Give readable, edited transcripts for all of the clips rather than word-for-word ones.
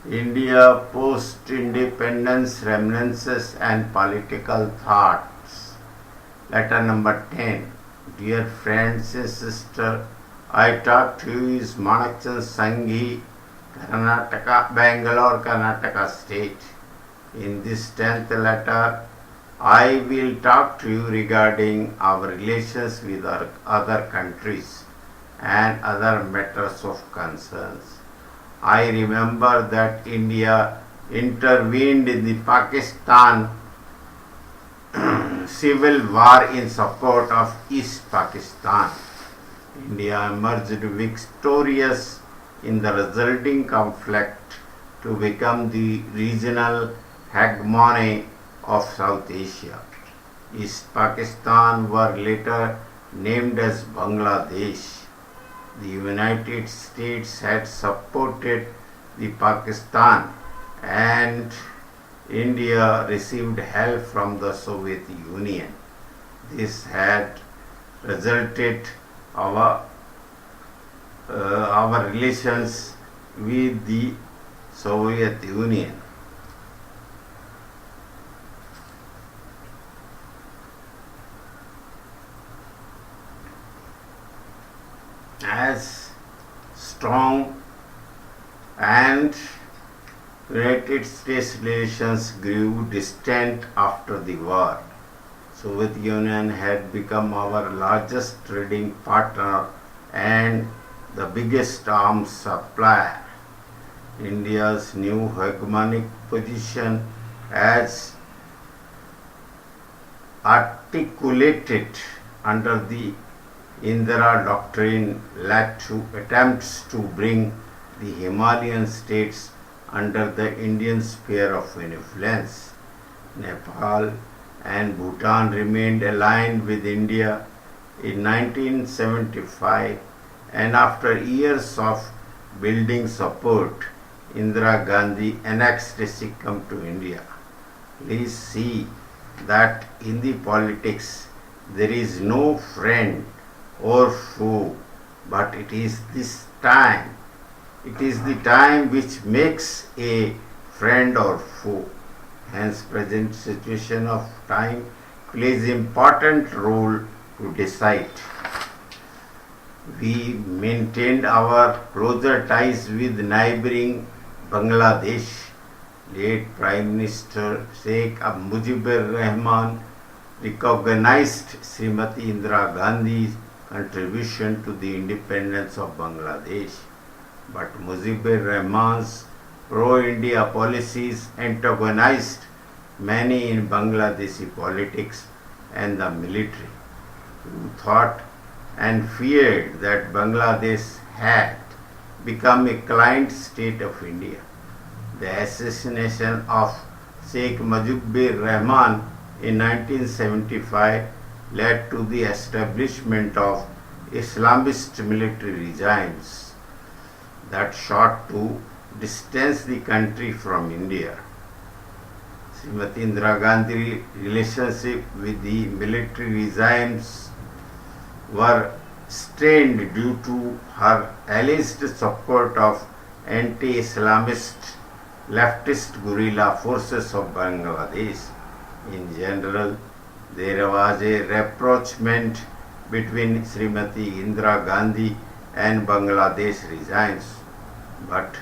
India post-independence reminiscences and political thoughts. Letter number 10. Dear friends and sister, I talk to you is Manak Chand Sanghi, Karnataka, Bangalore, Karnataka State. In this 10th letter, I will talk to you regarding our relations with our other countries and other matters of concerns. I remember that India intervened in the Pakistan civil war in support of East Pakistan. India emerged victorious in the resulting conflict to become the regional hegemony of South Asia. East Pakistan were later named as Bangladesh. The United States had supported the Pakistan and India received help from the Soviet Union. This had resulted our relations with the Soviet Union. As strong and United States relations grew distant after the war. Soviet Union had become our largest trading partner and the biggest arms supplier. India's new hegemonic position as articulated under the Indira doctrine led to attempts to bring the Himalayan states under the Indian sphere of influence. Nepal and Bhutan remained aligned with India in 1975, and after years of building support, Indira Gandhi annexed Sikkim to India. Please see that in the politics there is no friend or foe, but it is this time. It is the time which makes a friend or foe. Hence, present situation of time plays important role to decide. We maintained our closer ties with neighboring Bangladesh. Late Prime Minister Sheikh Mujibur Rahman recognized Srimati Indira Gandhi's contribution to the independence of Bangladesh. But Mujibur Rahman's pro-India policies antagonized many in Bangladeshi politics and the military, who thought and feared that Bangladesh had become a client state of India. The assassination of Sheikh Mujibur Rahman in 1975 led to the establishment of Islamist military regimes that sought to distance the country from India. Srimati Indira Gandhi's relationship with the military regimes were strained due to her alleged support of anti-Islamist leftist guerrilla forces of Bangladesh. In general, there was a rapprochement between Srimati Indira Gandhi and Bangladesh regimes, but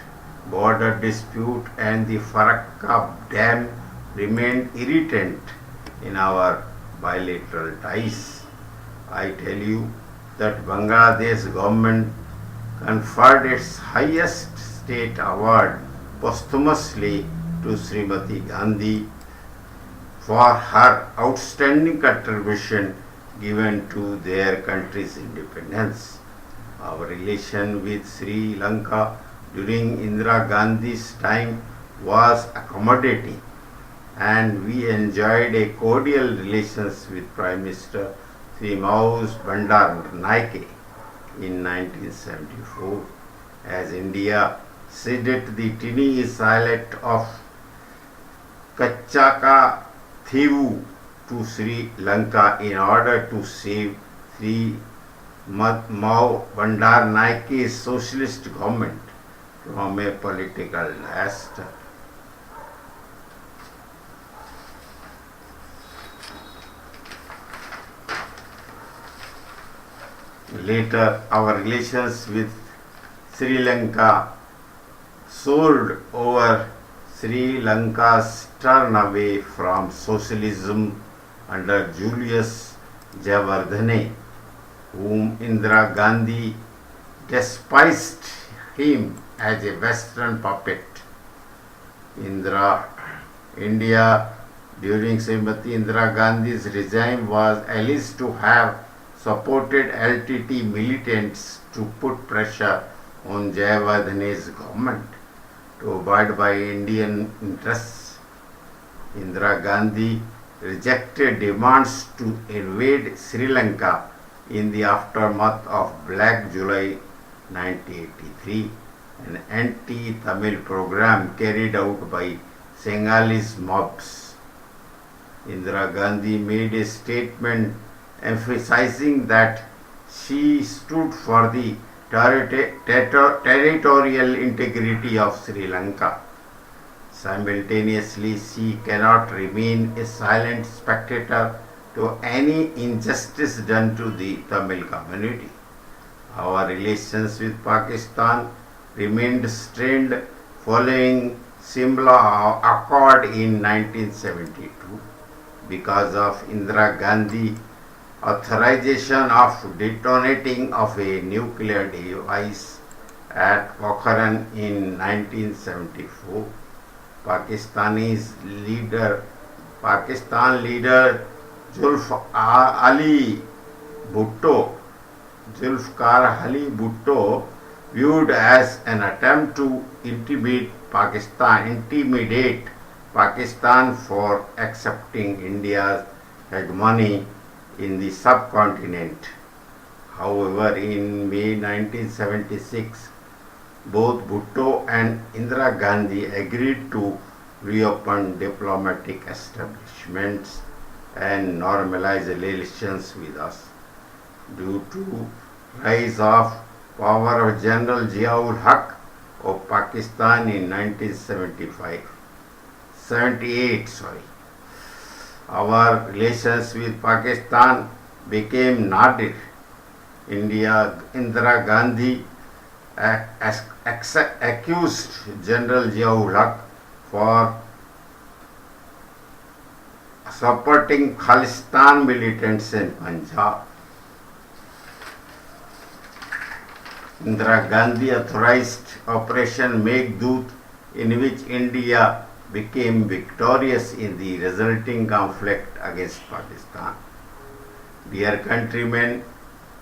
border dispute and the Farakka Dam remained irritant in our bilateral ties. I tell you that Bangladesh government conferred its highest state award posthumously to Srimati Gandhi for her outstanding contribution given to their country's independence. Our relation with Sri Lanka during Indira Gandhi's time was accommodating, and we enjoyed a cordial relations with Prime Minister Sri Maus Bandaranaike in 1974, as India ceded the tiny islet of Kachaka Thivu to Sri Lanka in order to save Sri Mau Bandaranaike's socialist government from a political disaster. Later, our relations with Sri Lanka soared over Sri Lanka's turn away from socialism under Julius Jayawardene, whom Indira Gandhi despised him as a Western puppet. India during Srimati Indira Gandhi's regime was alleged to have supported LTT militants to put pressure on Jayawardene's government to abide by Indian interests. Indira Gandhi rejected demands to invade Sri Lanka in the aftermath of Black July 1983, an anti-Tamil program carried out by Sinhalese mobs. Indira Gandhi made a statement emphasizing that she stood for the territorial integrity of Sri Lanka. Simultaneously, she cannot remain a silent spectator to any injustice done to the Tamil community. Our relations with Pakistan remained strained following Simla Accord in 1972 because of Indira Gandhi authorization of detonating of a nuclear device at Pokhran in 1974. Pakistan leader Zulfikar Ali Bhutto, viewed as an attempt to intimidate Pakistan for accepting India's hegemony in the subcontinent. However, in May 1976, both Bhutto and Indira Gandhi agreed to reopen diplomatic establishments and normalize relations with us. Due to rise of power of General Ziaul Haq of Pakistan in 1978, our relations with Pakistan became nadir. Indira Gandhi accused General Ziaul Haq for supporting Khalistan militants in Punjab. Indira Gandhi authorized Operation Meghdoot, in which India became victorious in the resulting conflict against Pakistan. Dear countrymen,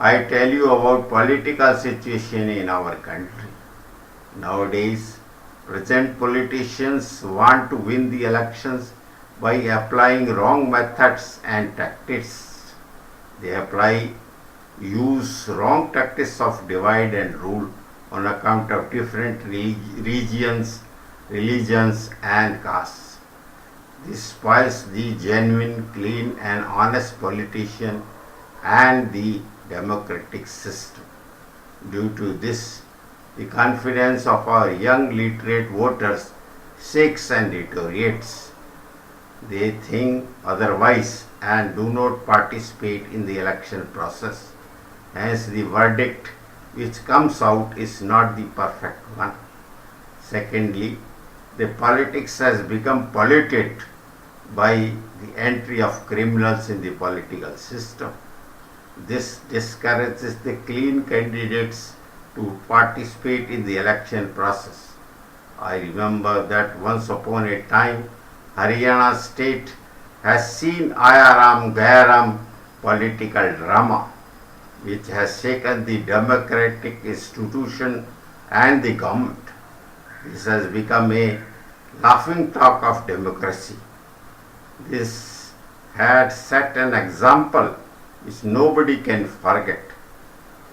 I tell you about political situation in our country. Nowadays, present politicians want to win the elections by applying wrong methods and tactics. They use wrong tactics of divide and rule on account of different religions and castes. This spoils the genuine, clean and honest politician and the democratic system. Due to this, the confidence of our young literate voters shakes and deteriorates. They think otherwise and do not participate in the election process. Hence, the verdict which comes out is not the perfect one. Secondly, the politics has become polluted by the entry of criminals in the political system. This discourages the clean candidates to participate in the election process. I remember that once upon a time, Haryana state has seen Ayaram Gayaram political drama, which has shaken the democratic institution and the government. This has become a laughing stock of democracy. This had set an example which nobody can forget.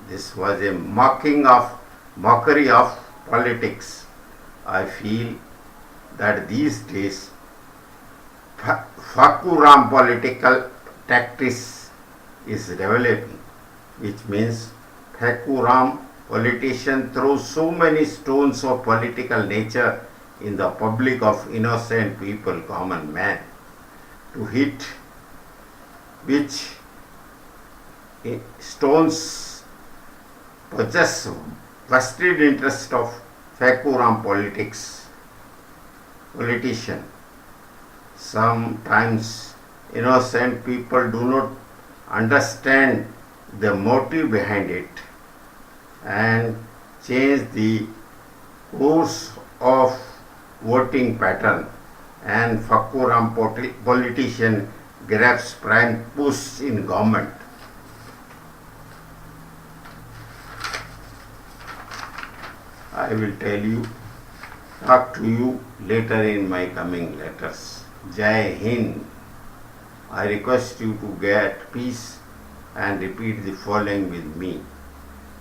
This was a mockery of politics. I feel that these days Fakuram political tactics is developing, which means Fakuram politicians throw so many stones of political nature in the public of innocent people, common man, to hit which stones possess vested interest of Fakuram politician. Sometimes innocent people do not understand the motive behind it and change the course of voting pattern, and Fakuram politician grabs prime posts in government. I will talk to you later in my coming letters. Jai Hind. I request you to get peace and repeat the following with me.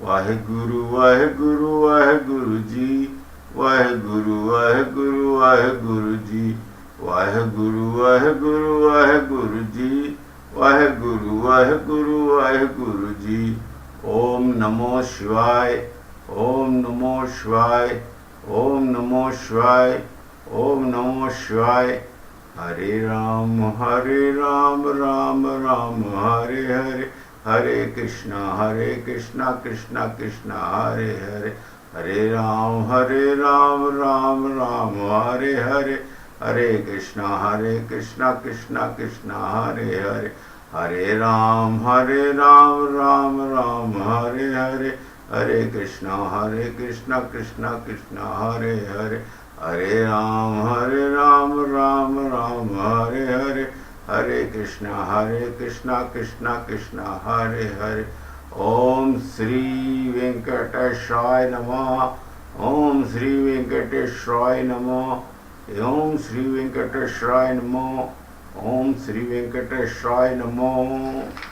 Vaheguru, Vaheguru, Vaheguru Ji. Vaheguru, Vaheguru, Vaheguru Ji. Vaheguru, Vaheguru, Vaheguru Ji. Vaheguru, Vaheguru, Vaheguru Ji. Om Namo Shivaya. Om Namo Shivaya. Om Namo Shivaya. Om Namo Shivaya. Hare Ram, Ram Ram, Hare Hare. Hare Krishna, Krishna Krishna, Hare Hare. Hare Ram, Ram Ram, Hare Hare. Hare Krishna, Krishna Krishna, Hare Hare. Hare Ram, Ram Ram, Hare Hare. Hare Krishna, Krishna Krishna, Hare Hare. Hare Ram, Ram Ram, Hare Hare. Hare Krishna, Krishna Krishna, Hare Hare. Om Sri Venkateshwaya Namah. Om Sri Venkateshwaya Namah. Om Sri Venkateshwaya Namah. Om Sri Venkateshwaya Namah.